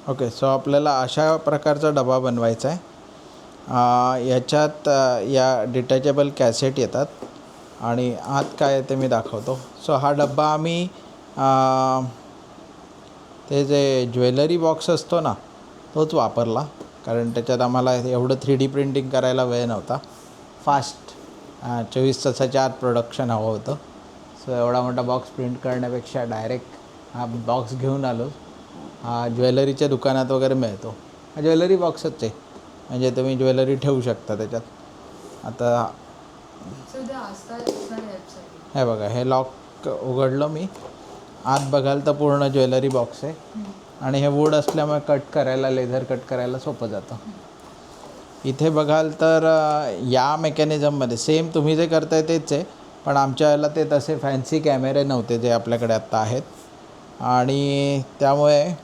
Okay, so आपल्याला अशा प्रकारचा डबा बनवायचा आहे. याच्यात या डिटॅचेबल कॅसेट येतात आणि आत काय आहे ते मी दाखवतो. सो हा डब्बा आम्ही ते जे ज्वेलरी बॉक्स असतो ना तोच वापरला, कारण त्याच्यात आम्हाला एवढं 3D प्रिंटिंग करायला वेळ नव्हता. फास्ट 24 तासाच्या आत प्रोडक्शन हवं होतं. सो एवढा मोठा बॉक्स प्रिंट करण्यापेक्षा डायरेक्ट हा बॉक्स घेऊन आलो. हा ज्वेलरीच्या दुकानात वगैरे मिळतो. हा ज्वेलरी बॉक्सच आहे, म्हणजे तुम्ही ज्वेलरी ठेवू शकता त्याच्यात. आता हे बघा, हे लॉक उघडलं मी, आत बघाल तर पूर्ण ज्वेलरी बॉक्स आहे आणि हे वूड असल्यामुळे कट करायला, लेझर कट करायला सोपं जातं. इथे बघाल तर या मेकॅनिझममध्ये सेम तुम्ही जे करताय तेच आहे, पण आमच्या वेळेला ते तसे फॅन्सी कॅमेरे नव्हते जे आपल्याकडे आत्ता आहेत, आणि त्यामुळे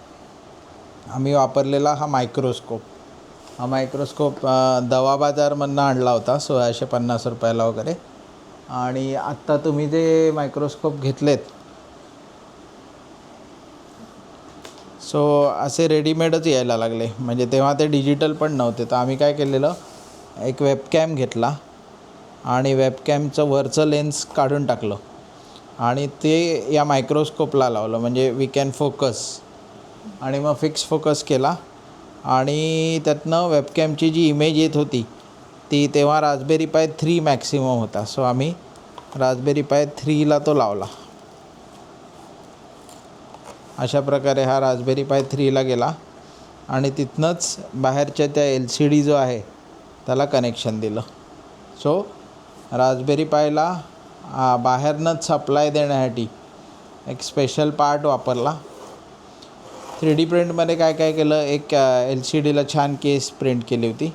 आम्ही वापरलेला हा मायक्रोस्कोप. हा मायक्रोस्कोप दवा बाजारमधनं आणला होता 1650 रुपयाला वगैरे. आणि आत्ता तुम्ही जे मायक्रोस्कोप घेतलेत, सो असे रेडीमेडच यायला लागले. म्हणजे तेव्हा ते डिजिटल पण नव्हते. तर आम्ही काय केलेलं, एक वेबकॅम घेतला आणि वेबकॅमचं वरचं लेन्स काढून टाकलं आणि ते या मायक्रोस्कोपला लावलं, म्हणजे वी कॅन फोकस. आणि मग फिक्स फोकस केला आणि त्यातनं वेबकॅमची जी इमेज येत होती ती तेव्हा रास्पबेरी पाय 3 मॅक्सिमम होता. सो आम्ही रास्पबेरी पाय 3ला तो लावला. अशा प्रकारे हा रास्पबेरी पाय 3ला गेला आणि तिथनंच बाहेरच्या त्या LCD जो आहे त्याला कनेक्शन दिलं. सो रास्पबेरी पायला बाहेरनंच सप्लाय देण्यासाठी एक स्पेशल पार्ट वापरला. 3D प्रिंटमध्ये काय काय केलं, एक LCDला छान केस प्रिंट केली होती.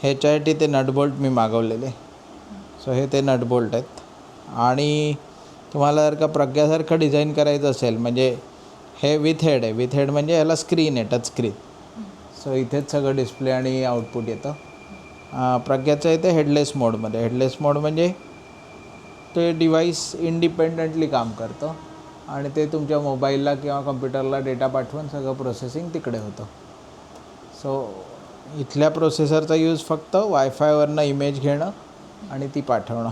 ह्याच्यासाठी ते नटबोल्ट मी मागवलेले. सो हे ते नटबोल्ट आहेत. आणि तुम्हाला जर का प्रज्ञासारखं डिझाईन करायचं असेल, म्हणजे हे विथ हेड आहे. विथ हेड म्हणजे याला स्क्रीन आहे, टच स्क्रीन. सो इथेच सगळं डिस्प्ले आणि आउटपुट येतं. प्रज्ञाचं आहे ते हेडलेस मोडमध्ये. हेडलेस मोड म्हणजे ते डिव्हाइस इंडिपेंडंटली काम करतं आणि ते तुमच्या मोबाईलला किंवा कम्प्युटरला डेटा पाठवून सगळं प्रोसेसिंग तिकडे होतं. सो इथल्या प्रोसेसरचा यूज फक्त वायफायवरनं इमेज घेणं आणि ती पाठवणं.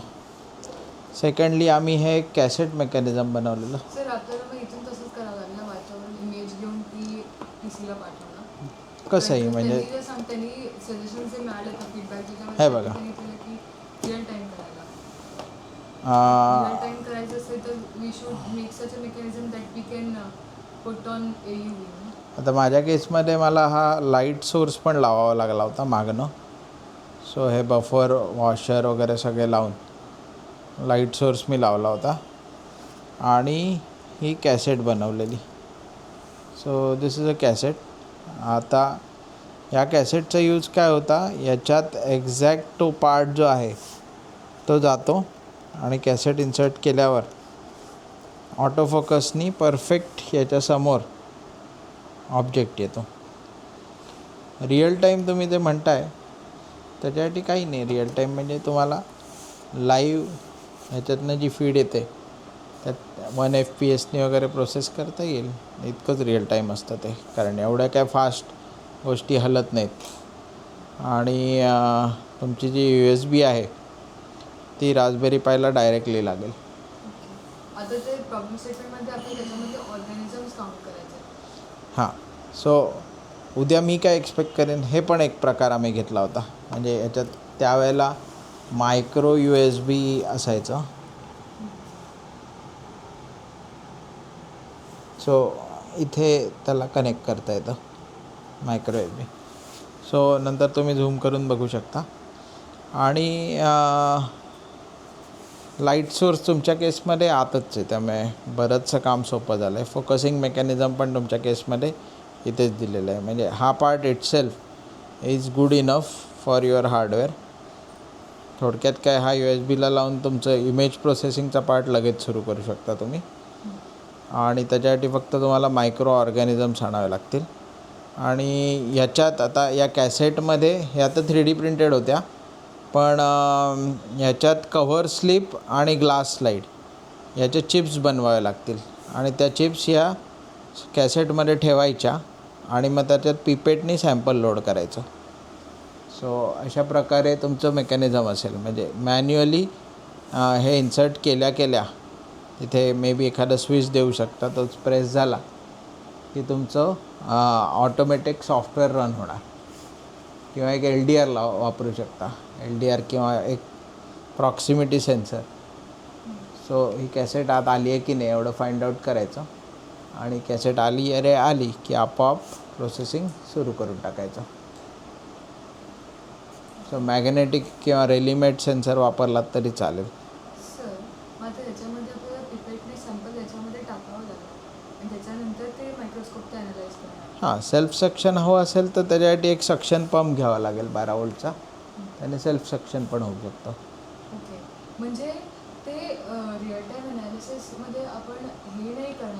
सेकंडली आम्ही हे कॅसेट मेकॅनिझम बनवलेलं. सर आपल्याला मग इथून तसंच करावं लागलं, वायफायवरून इमेज घेऊन ती PCला पाठवणं. कसंही म्हणजे त्यांनी सजेशन जे मिळालं होतं फीडबॅक, हे बघा, त्यांनी केलं की रिअल टाईम करायला. रिअल टाईम करायचं असेल तर we should make such a mechanism that we can put on AUV. आता माझ्या केसमध्ये मला हा लाईट सोर्स पण लावावा लागला होता मागनं. सो हे बफर, वॉशर वगैरे सगळे लावून लाईट सोर्स मी लावला होता आणि ही कॅसेट बनवलेली. So this is a cassette. आता या कॅसेटचा यूज काय होता, याच्यात एक्झॅक्ट तो पार्ट जो आहे तो जातो आणि कॅसेट इन्सर्ट केल्यावर ऑटो फोकसनी परफेक्ट याच्यासमोर ऑब्जेक्ट येतो. रिअल टाईम तुम्ही जे म्हणताय त्याच्यासाठी काही नाही. रिअल टाईम म्हणजे तुम्हाला लाईव्ह ह्याच्यातनं जी फीड येते त्यात 1 FPS वगैरे प्रोसेस करता येईल, इतकंच रिअल टाईम असतं ते. कारण एवढ्या काय फास्ट गोष्टी हलत नाहीत. आणि तुमची जी USB आहे ती रास्पबेरी पायला डायरेक्टली लागेल. आता ते प्रॉब्लेम स्टेटमेंटमध्ये आपण त्याच्यामध्ये ऑर्गॅनिझम्स काउंट करायचे. हां, सो उद्या मी काय एक्सपेक्ट करेन, हे पण एक प्रकार आम्ही घेतला होता. म्हणजे याच्यात त्यावेळेला मायक्रो USB असायचं. सो इथे त्याला कनेक्ट करता येतं मायक्रो USB. सो नंतर तुम्ही झूम करून बघू शकता. आणि लाईट सोर्स तुमच्या केसमध्ये आतच आहे, त्यामुळे बरंचसं काम सोपं झालं आहे. फोकसिंग मेकॅनिझम पण तुमच्या केसमध्ये इथेच दिलेलं आहे. म्हणजे हा part itself is good enough for your hardware. थोडक्यात काय, हा USBला लावून तुमचं इमेज प्रोसेसिंगचा पार्ट लगेच सुरू करू शकता तुम्ही. आणि त्याच्यासाठी फक्त तुम्हाला मायक्रो ऑर्गॅनिझम्स आणावे लागतील. आणि ह्याच्यात आता या कॅसेटमध्ये ह्या तर 3D प्रिंटेड होत्या, पण ह्याच्यात कव्हर स्लिप आणि ग्लास स्लाईड याचे चिप्स बनवावे लागतील आणि त्या चिप्स ह्या कॅसेटमध्ये ठेवायच्या आणि मग त्याच्यात पिपेटनी सॅम्पल लोड करायचं. सो अशा प्रकारे तुमचं मेकॅनिझम असेल. म्हणजे मॅन्युअली हे इन्सर्ट केल्या तिथे मे बी एखादा स्विच देऊ शकता. तोच प्रेस झाला की तुमचं ऑटोमॅटिक सॉफ्टवेअर रन होणार. किंवा एक LDR वापरू शकता. LDR किंवा एक प्रॉक्सिमिटी सेन्सर. सो ही कॅसेट आत आली आहे की नाही एवढं फाइंड आउट करायचं. आणि कॅसेट आली की आपोआप प्रोसेसिंग सुरू करून टाकायचं. सो मॅग्नेटिक किंवा रेलिमेट सेन्सर वापरलात तरी चालेल. सर मग आता ह्याच्यामध्ये आपल्याला पिपेटने सॅम्पल याच्यामध्ये टाकावं लागेल आणि त्याच्यानंतर ते मायक्रोस्कोप ते ॲनालाइज करणार. हां, सेल्फ सक्शन हवं असेल तर त्याच्यासाठी एक सक्शन पंप घ्यावा लागेल 12 वोल्टचा. त्याने सेल्फ सक्शन पण होऊ शकतं. ओके. म्हणजे ते रिअल टाईम ॲनालिसिसमध्ये आपण हे नाही करणार